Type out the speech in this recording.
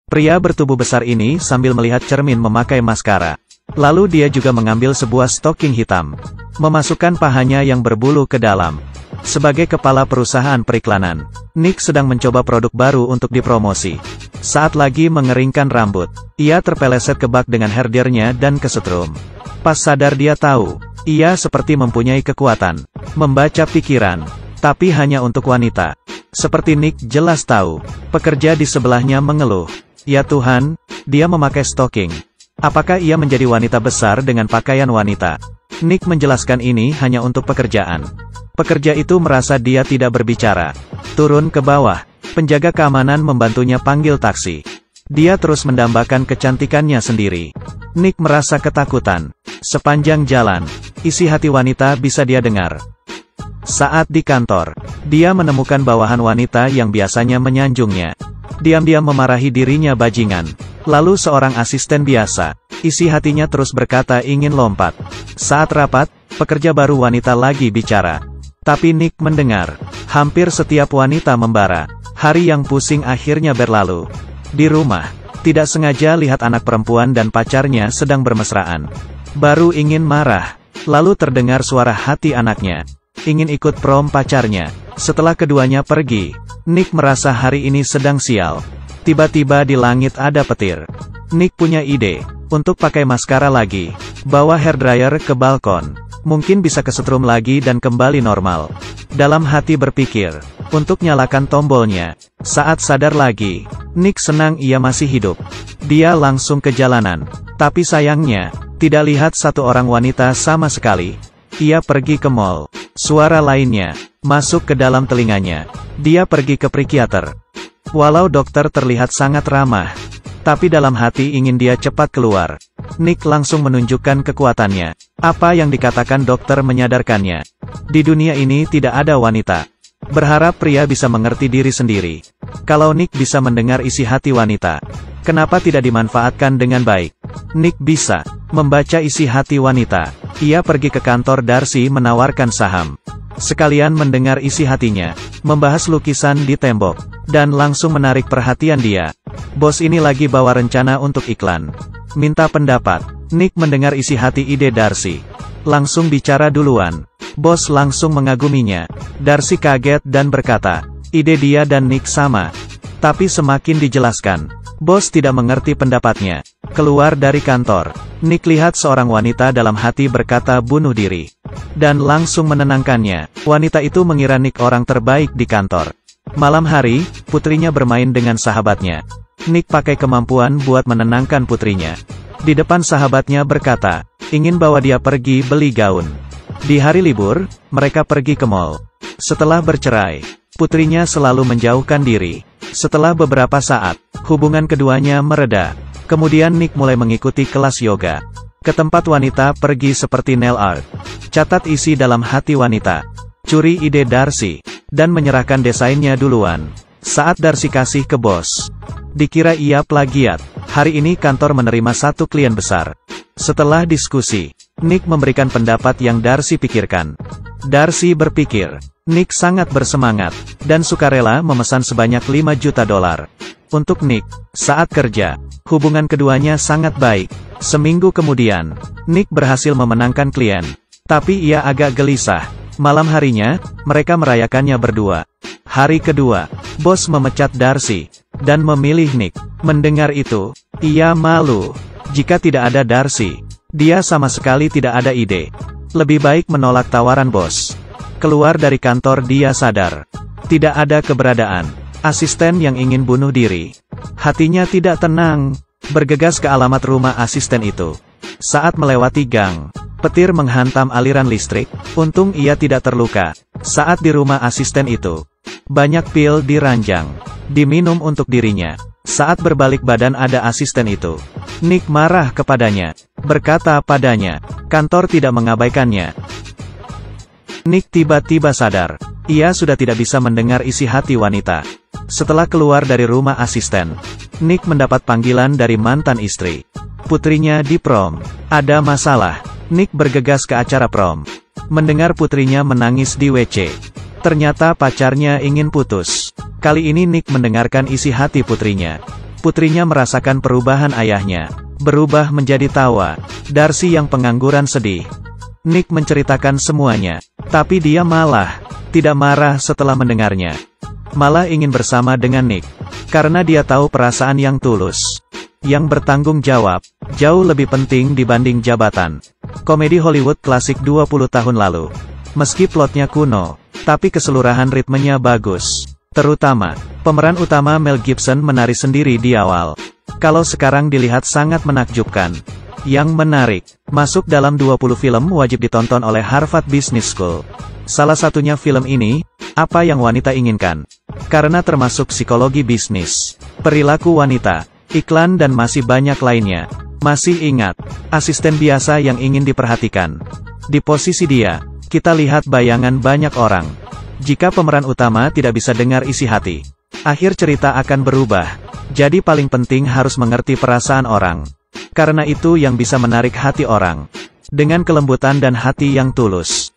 Pria bertubuh besar ini sambil melihat cermin memakai maskara. Lalu dia juga mengambil sebuah stoking hitam. Memasukkan pahanya yang berbulu ke dalam. Sebagai kepala perusahaan periklanan, Nick sedang mencoba produk baru untuk dipromosi. Saat lagi mengeringkan rambut, ia terpeleset ke bak dengan hairdrayer-nya dan kesetrum. Pas sadar dia tahu, ia seperti mempunyai kekuatan membaca pikiran, tapi hanya untuk wanita. Seperti Nick jelas tahu, pekerja di sebelahnya mengeluh. Ya Tuhan, dia memakai stoking. Apakah ia menjadi wanita besar dengan pakaian wanita? Nick menjelaskan ini hanya untuk pekerjaan. Pekerja itu merasa dia tidak berbicara. Turun ke bawah, penjaga keamanan membantunya panggil taksi. Dia terus mendambakan kecantikannya sendiri. Nick merasa ketakutan. Sepanjang jalan, isi hati wanita bisa dia dengar. Saat di kantor, dia menemukan bawahan wanita yang biasanya menyanjungnya. Diam-diam memarahi dirinya bajingan. Lalu seorang asisten biasa, isi hatinya terus berkata ingin lompat. Saat rapat, pekerja baru wanita lagi bicara. Tapi Nick mendengar, hampir setiap wanita membara. Hari yang pusing akhirnya berlalu. Di rumah, tidak sengaja lihat anak perempuan dan pacarnya sedang bermesraan. Baru ingin marah, lalu terdengar suara hati anaknya. Ingin ikut prom pacarnya. Setelah keduanya pergi, Nick merasa hari ini sedang sial. Tiba-tiba di langit ada petir. Nick punya ide, untuk pakai maskara lagi. Bawa hairdryer ke balkon. Mungkin bisa kesetrum lagi dan kembali normal. Dalam hati berpikir, untuk nyalakan tombolnya. Saat sadar lagi, Nick senang ia masih hidup. Dia langsung ke jalanan. Tapi sayangnya, tidak lihat satu orang wanita sama sekali. Ia pergi ke mall. Suara lainnya masuk ke dalam telinganya. Dia pergi ke psikiater. Walau dokter terlihat sangat ramah, tapi dalam hati ingin dia cepat keluar. Nick langsung menunjukkan kekuatannya. Apa yang dikatakan dokter menyadarkannya. Di dunia ini tidak ada wanita. Berharap pria bisa mengerti diri sendiri. Kalau Nick bisa mendengar isi hati wanita, kenapa tidak dimanfaatkan dengan baik? Nick bisa membaca isi hati wanita. Ia pergi ke kantor Darcy menawarkan saham. Sekalian mendengar isi hatinya, membahas lukisan di tembok, dan langsung menarik perhatian dia. Bos ini lagi bawa rencana untuk iklan. Minta pendapat. Nick mendengar isi hati ide Darcy. Langsung bicara duluan. Bos langsung mengaguminya. Darcy kaget dan berkata, ide dia dan Nick sama. Tapi semakin dijelaskan, bos tidak mengerti pendapatnya. Keluar dari kantor, Nick lihat seorang wanita dalam hati berkata bunuh diri. Dan langsung menenangkannya. Wanita itu mengira Nick orang terbaik di kantor. Malam hari, putrinya bermain dengan sahabatnya. Nick pakai kemampuan buat menenangkan putrinya. Di depan sahabatnya berkata, ingin bawa dia pergi beli gaun. Di hari libur, mereka pergi ke mall. Setelah bercerai, putrinya selalu menjauhkan diri. Setelah beberapa saat, hubungan keduanya mereda. Kemudian Nick mulai mengikuti kelas yoga. Ke tempat wanita pergi seperti nail art. Catat isi dalam hati wanita. Curi ide Darcy. Dan menyerahkan desainnya duluan. Saat Darcy kasih ke bos, dikira ia plagiat. Hari ini kantor menerima satu klien besar. Setelah diskusi, Nick memberikan pendapat yang Darcy pikirkan. Darcy berpikir, Nick sangat bersemangat, dan sukarela memesan sebanyak $5 juta. Untuk Nick, saat kerja, hubungan keduanya sangat baik. Seminggu kemudian, Nick berhasil memenangkan klien. Tapi ia agak gelisah. Malam harinya, mereka merayakannya berdua. Hari kedua, bos memecat Darcy, dan memilih Nick. Mendengar itu, ia malu. Jika tidak ada Darcy, dia sama sekali tidak ada ide. Lebih baik menolak tawaran bos. Keluar dari kantor dia sadar. Tidak ada keberadaan. Asisten yang ingin bunuh diri. Hatinya tidak tenang. Bergegas ke alamat rumah asisten itu. Saat melewati gang, petir menghantam aliran listrik. Untung ia tidak terluka. Saat di rumah asisten itu, banyak pil di ranjang. Diminum untuk dirinya. Saat berbalik badan ada asisten itu. Nick marah kepadanya. Berkata padanya, kantor tidak mengabaikannya. Nick tiba-tiba sadar. Ia sudah tidak bisa mendengar isi hati wanita. Setelah keluar dari rumah asisten, Nick mendapat panggilan dari mantan istri. Putrinya di prom. Ada masalah. Nick bergegas ke acara prom. Mendengar putrinya menangis di WC. Ternyata pacarnya ingin putus. Kali ini Nick mendengarkan isi hati putrinya. Putrinya merasakan perubahan ayahnya. Berubah menjadi tawa. Darcy yang pengangguran sedih. Nick menceritakan semuanya. Tapi dia malah tidak marah setelah mendengarnya. Malah ingin bersama dengan Nick. Karena dia tahu perasaan yang tulus, yang bertanggung jawab, jauh lebih penting dibanding jabatan. Komedi Hollywood klasik 20 tahun lalu. Meski plotnya kuno, tapi keseluruhan ritmenya bagus. Terutama, pemeran utama Mel Gibson menari sendiri di awal. Kalau sekarang dilihat sangat menakjubkan. Yang menarik, masuk dalam 20 film wajib ditonton oleh Harvard Business School. Salah satunya film ini, Apa Yang Wanita Inginkan. Karena termasuk psikologi bisnis, perilaku wanita, iklan dan masih banyak lainnya. Masih ingat, asisten biasa yang ingin diperhatikan. Di posisi dia, kita lihat bayangan banyak orang. Jika pemeran utama tidak bisa dengar isi hati, akhir cerita akan berubah. Jadi paling penting harus mengerti perasaan orang. Karena itu yang bisa menarik hati orang. Dengan kelembutan dan hati yang tulus.